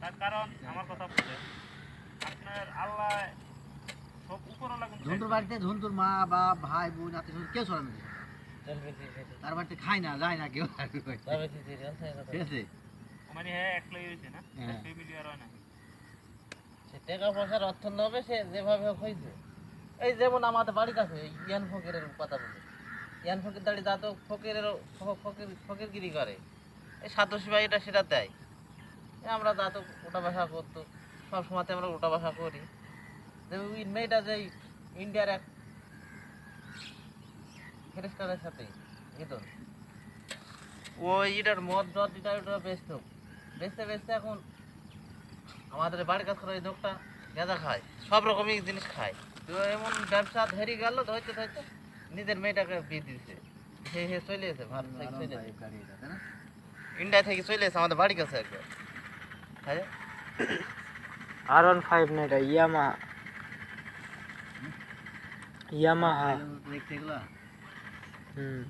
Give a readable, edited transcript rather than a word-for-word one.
তার কারণ আমার কথা বলতে আপনার আল্লাহ সব উপরওয়ালা কিন্তু ঝন্টুর বাড়িতে ঝন্টুর মা বাপ ভাই বোন আত্মীয় স্বজন কেউ চলে না তার বাড়িতে খায় না যায় না কেউ ঠিক আছে মানে হ্যাঁ একলাই হয়েছে না হ্যাঁ। ফ্যামিলি আর হয় না টাকা পয়সার অর্থ নবে সে যেভাবে হোক হয়েছে। এই যেমন আমাদের বাড়ির কাছে ইয়ান ফকিরের কথা বলি, ইয়ান ফকির দাঁড়ি যা তো ফকিরের ফকিরগিরি করে, এই সাতশি ভাই এটা সেটা দেয়। আমরা যা তো ওটা বাসা করতো, সব সময়তে আমরা ওটা বাসা করি। যে ওই মেয়েটা যে ইন্ডিয়ার এক খ্রিস্টানের সাথে গেতন, ওই এটার মদ টদ এটা ওটা বেচতো, বেচতে বেচতে এখন আমাদের বাড়ির কাছে ওই লোকটা গাঁজা খায়, সব রকমই জিনিস খায়। তো এমন ব্যবসা ধরে গেল, ধরতে ধরতে নিজের মেয়েটাকে বিয়ে দিয়েছে। হে চলে এসে ভারত থেকে চলে এসে, ইন্ডিয়া থেকে চলে এসে আমাদের বাড়ির কাছে একবার। হ্যাঁ R15 না এটা ইয়ামাহা দেখতে এগুলা হুম